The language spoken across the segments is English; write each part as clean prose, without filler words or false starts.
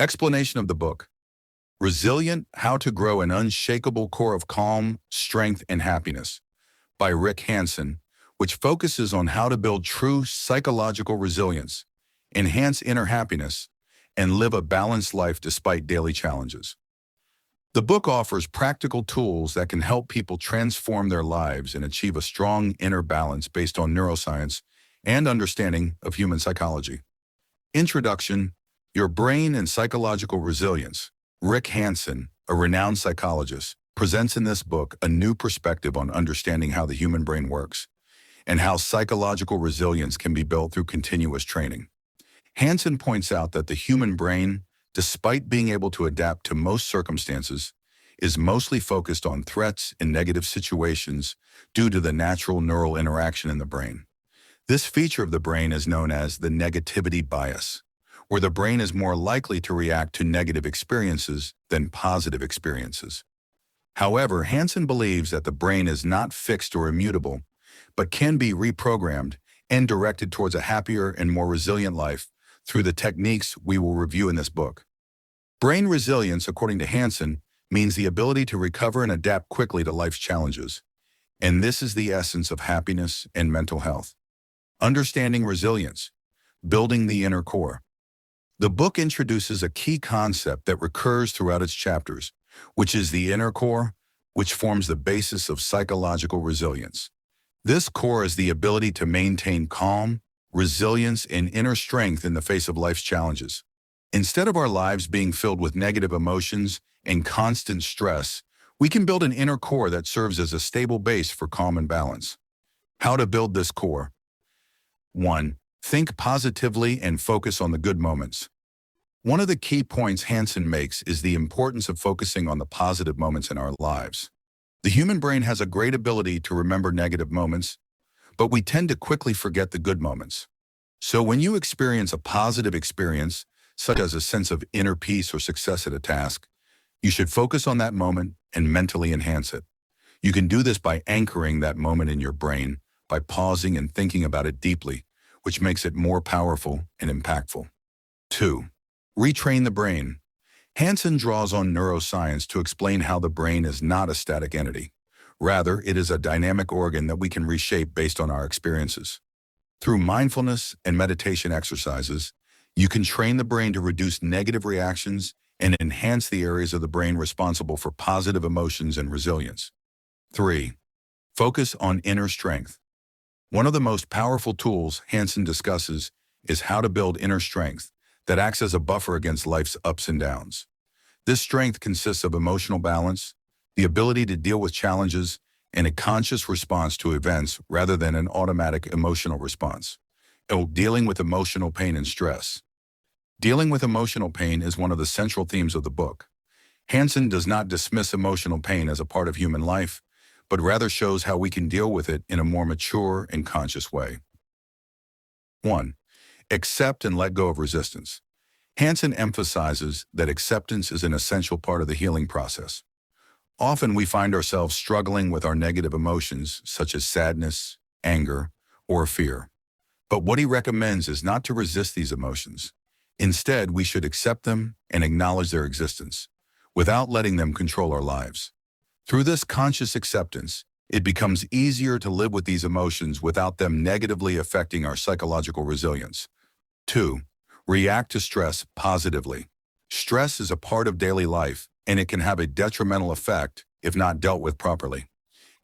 Explanation of the book. Resilient: How to Grow an Unshakable Core of Calm, Strength, and Happiness by Rick Hanson, which focuses on how to build true psychological resilience, enhance inner happiness, and live a balanced life despite daily challenges. The book offers practical tools that can help people transform their lives and achieve a strong inner balance based on neuroscience and understanding of human psychology. Introduction: Your Brain and Psychological Resilience. Rick Hanson, a renowned psychologist, presents in this book a new perspective on understanding how the human brain works and how psychological resilience can be built through continuous training. Hanson points out that the human brain, despite being able to adapt to most circumstances, is mostly focused on threats and negative situations due to the natural neural interaction in the brain. This feature of the brain is known as the negativity bias, where the brain is more likely to react to negative experiences than positive experiences. However, Hanson believes that the brain is not fixed or immutable, but can be reprogrammed and directed towards a happier and more resilient life through the techniques we will review in this book. Brain resilience, according to Hanson, means the ability to recover and adapt quickly to life's challenges. And this is the essence of happiness and mental health. Understanding resilience: Building the Inner Core. The book introduces a key concept that recurs throughout its chapters, which is the inner core, which forms the basis of psychological resilience. This core is the ability to maintain calm, resilience, and inner strength in the face of life's challenges. Instead of our lives being filled with negative emotions and constant stress, we can build an inner core that serves as a stable base for calm and balance. How to build this core? 1. Think positively and focus on the good moments. One of the key points Hanson makes is the importance of focusing on the positive moments in our lives. The human brain has a great ability to remember negative moments, but we tend to quickly forget the good moments. So when you experience a positive experience, such as a sense of inner peace or success at a task, you should focus on that moment and mentally enhance it. You can do this by anchoring that moment in your brain, by pausing and thinking about it deeply, which makes it more powerful and impactful. 2. Retrain the brain. Hanson draws on neuroscience to explain how the brain is not a static entity. Rather, it is a dynamic organ that we can reshape based on our experiences. Through mindfulness and meditation exercises, you can train the brain to reduce negative reactions and enhance the areas of the brain responsible for positive emotions and resilience. 3. Focus on inner strength. One of the most powerful tools Hanson discusses is how to build inner strength that acts as a buffer against life's ups and downs. This strength consists of emotional balance, the ability to deal with challenges, and a conscious response to events rather than an automatic emotional response. Dealing with emotional pain and stress. Dealing with emotional pain is one of the central themes of the book. Hanson does not dismiss emotional pain as a part of human life, but rather shows how we can deal with it in a more mature and conscious way. 1. Accept and let go of resistance. Hanson emphasizes that acceptance is an essential part of the healing process. Often we find ourselves struggling with our negative emotions, such as sadness, anger, or fear. But what he recommends is not to resist these emotions. Instead, we should accept them and acknowledge their existence, without letting them control our lives. Through this conscious acceptance, it becomes easier to live with these emotions without them negatively affecting our psychological resilience. 2. React to stress positively. Stress is a part of daily life, and it can have a detrimental effect if not dealt with properly.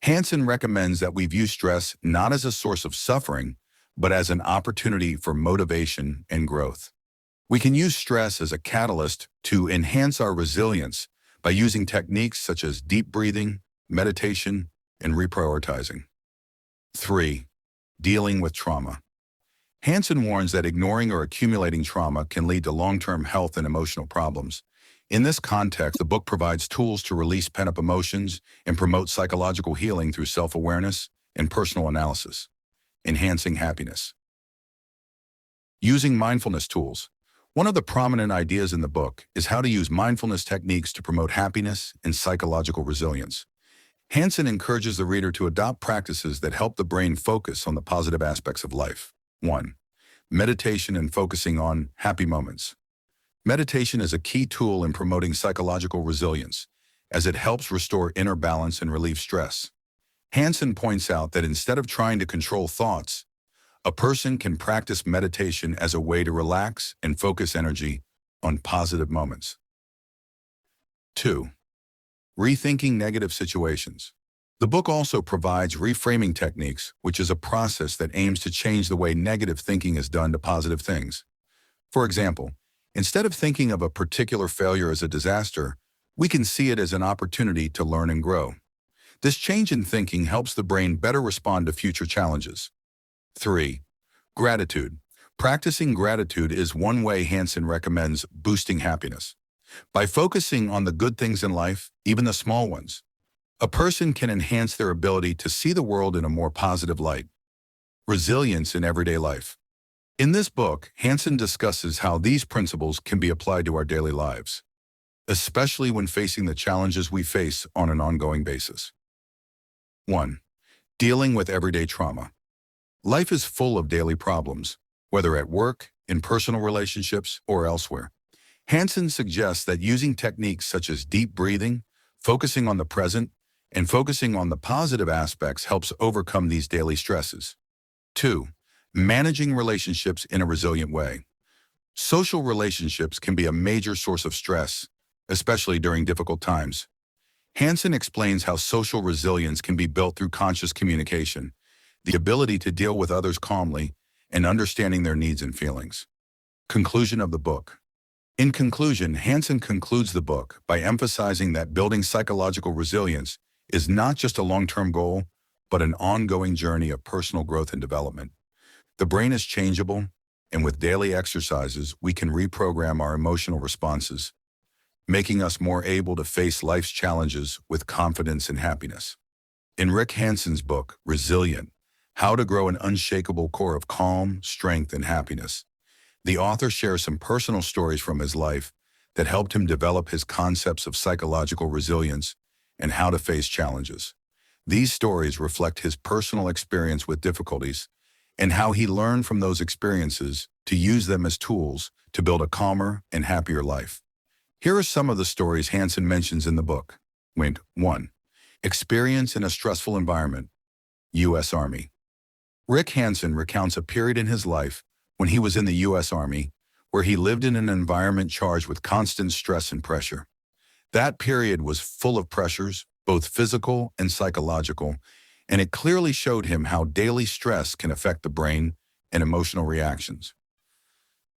Hanson recommends that we view stress not as a source of suffering, but as an opportunity for motivation and growth. We can use stress as a catalyst to enhance our resilience by using techniques such as deep breathing, meditation, and reprioritizing. 3. Dealing with trauma. Hanson warns that ignoring or accumulating trauma can lead to long-term health and emotional problems. In this context, the book provides tools to release pent-up emotions and promote psychological healing through self-awareness and personal analysis. Enhancing happiness. Using mindfulness tools. One of the prominent ideas in the book is how to use mindfulness techniques to promote happiness and psychological resilience. Hanson encourages the reader to adopt practices that help the brain focus on the positive aspects of life. 1. Meditation and focusing on happy moments. Meditation is a key tool in promoting psychological resilience, as it helps restore inner balance and relieve stress. Hanson points out that instead of trying to control thoughts, a person can practice meditation as a way to relax and focus energy on positive moments. 2. Rethinking negative situations. The book also provides reframing techniques, which is a process that aims to change the way negative thinking is done to positive things. For example, instead of thinking of a particular failure as a disaster, we can see it as an opportunity to learn and grow. This change in thinking helps the brain better respond to future challenges. 3. Gratitude. Practicing gratitude is one way Hanson recommends boosting happiness. By focusing on the good things in life, even the small ones, a person can enhance their ability to see the world in a more positive light. Resilience in everyday life. In this book, Hanson discusses how these principles can be applied to our daily lives, especially when facing the challenges we face on an ongoing basis. 1. Dealing with everyday trauma. Life is full of daily problems, whether at work, in personal relationships, or elsewhere. Hanson suggests that using techniques such as deep breathing, focusing on the present, and focusing on the positive aspects helps overcome these daily stresses. 2. Managing relationships in a resilient way. Social relationships can be a major source of stress, especially during difficult times. Hanson explains how social resilience can be built through conscious communication, the ability to deal with others calmly, and understanding their needs and feelings. Conclusion of the book. In conclusion, Hanson concludes the book by emphasizing that building psychological resilience is not just a long-term goal, but an ongoing journey of personal growth and development. The brain is changeable, and with daily exercises, we can reprogram our emotional responses, making us more able to face life's challenges with confidence and happiness. In Rick Hanson's book, Resilient: How to Grow an Unshakable Core of Calm, Strength, and Happiness, the author shares some personal stories from his life that helped him develop his concepts of psychological resilience and how to face challenges. These stories reflect his personal experience with difficulties and how he learned from those experiences to use them as tools to build a calmer and happier life. Here are some of the stories Hanson mentions in the book. 1. Experience in a stressful environment. U.S. Army. Rick Hanson recounts a period in his life when he was in the U.S. Army, where he lived in an environment charged with constant stress and pressure. That period was full of pressures, both physical and psychological, and it clearly showed him how daily stress can affect the brain and emotional reactions.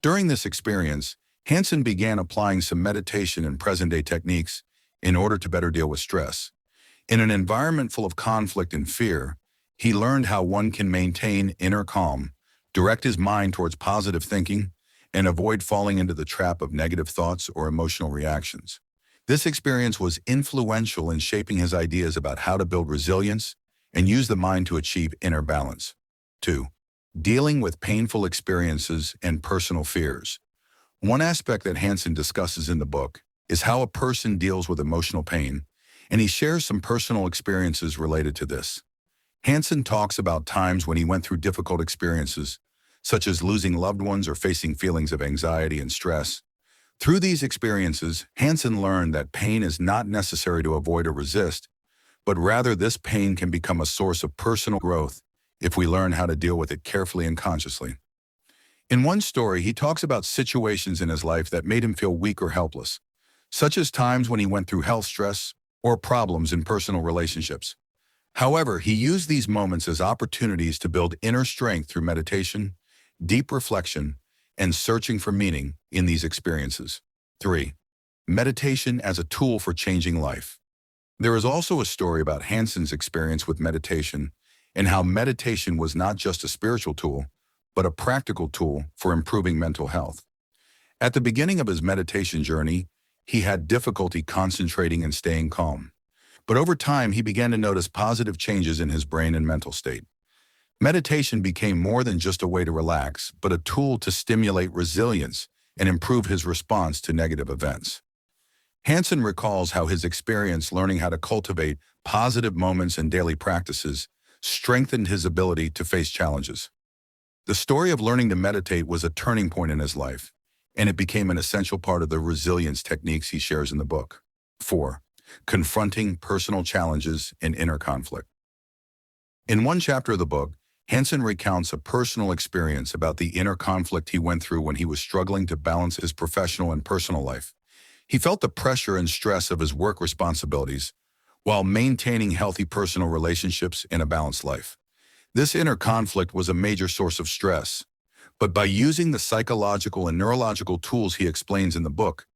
During this experience, Hanson began applying some meditation and present-day techniques in order to better deal with stress. In an environment full of conflict and fear, he learned how one can maintain inner calm, direct his mind towards positive thinking, and avoid falling into the trap of negative thoughts or emotional reactions. This experience was influential in shaping his ideas about how to build resilience and use the mind to achieve inner balance. 2. Dealing with painful experiences and personal fears. One aspect that Hanson discusses in the book is how a person deals with emotional pain, and he shares some personal experiences related to this. Hanson talks about times when he went through difficult experiences, such as losing loved ones or facing feelings of anxiety and stress. Through these experiences, Hanson learned that pain is not necessary to avoid or resist, but rather this pain can become a source of personal growth if we learn how to deal with it carefully and consciously. In one story, he talks about situations in his life that made him feel weak or helpless, such as times when he went through health stress or problems in personal relationships. However, he used these moments as opportunities to build inner strength through meditation, deep reflection, and searching for meaning in these experiences. 3. Meditation as a tool for changing life. There is also a story about Hanson's experience with meditation and how meditation was not just a spiritual tool, but a practical tool for improving mental health. At the beginning of his meditation journey, he had difficulty concentrating and staying calm. But over time, he began to notice positive changes in his brain and mental state. Meditation became more than just a way to relax, but a tool to stimulate resilience and improve his response to negative events. Hanson recalls how his experience learning how to cultivate positive moments and daily practices strengthened his ability to face challenges. The story of learning to meditate was a turning point in his life, and it became an essential part of the resilience techniques he shares in the book. 4. Confronting personal challenges and inner conflict. In one chapter of the book, Hanson recounts a personal experience about the inner conflict he went through when he was struggling to balance his professional and personal life. He felt the pressure and stress of his work responsibilities while maintaining healthy personal relationships and a balanced life. This inner conflict was a major source of stress, but by using the psychological and neurological tools he explains in the book,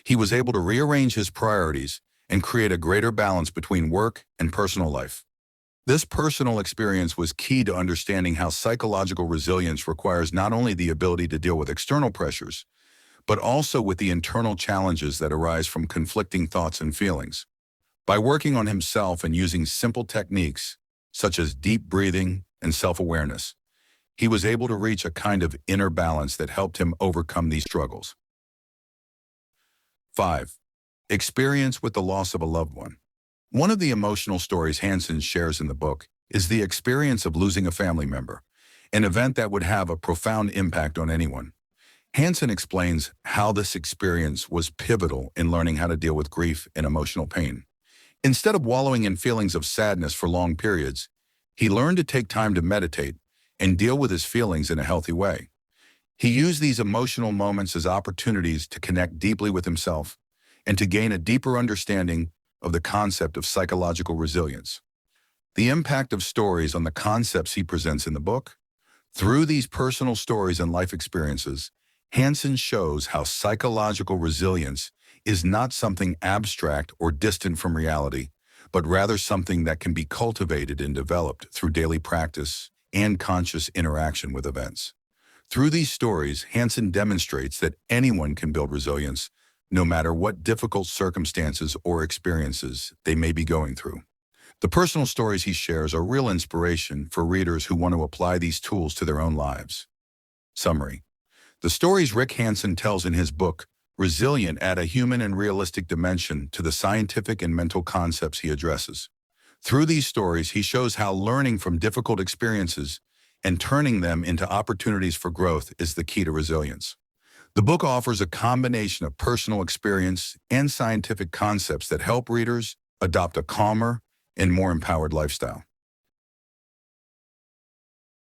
he was able to rearrange his priorities and create a greater balance between work and personal life. This personal experience was key to understanding how psychological resilience requires not only the ability to deal with external pressures, but also with the internal challenges that arise from conflicting thoughts and feelings. By working on himself and using simple techniques, such as deep breathing and self-awareness, he was able to reach a kind of inner balance that helped him overcome these struggles. 5. Experience with the loss of a loved one. One of the emotional stories Hanson shares in the book is the experience of losing a family member, an event that would have a profound impact on anyone. Hanson explains how this experience was pivotal in learning how to deal with grief and emotional pain. Instead of wallowing in feelings of sadness for long periods, he learned to take time to meditate and deal with his feelings in a healthy way. He used these emotional moments as opportunities to connect deeply with himself and to gain a deeper understanding of the concept of psychological resilience. The impact of stories on the concepts he presents in the book. Through these personal stories and life experiences, Hanson shows how psychological resilience is not something abstract or distant from reality, but rather something that can be cultivated and developed through daily practice and conscious interaction with events. Through these stories, Hanson demonstrates that anyone can build resilience, no matter what difficult circumstances or experiences they may be going through. The personal stories he shares are real inspiration for readers who want to apply these tools to their own lives. Summary. The stories Rick Hanson tells in his book, Resilient, add a human and realistic dimension to the scientific and mental concepts he addresses. Through these stories, he shows how learning from difficult experiences and turning them into opportunities for growth is the key to resilience. The book offers a combination of personal experience and scientific concepts that help readers adopt a calmer and more empowered lifestyle.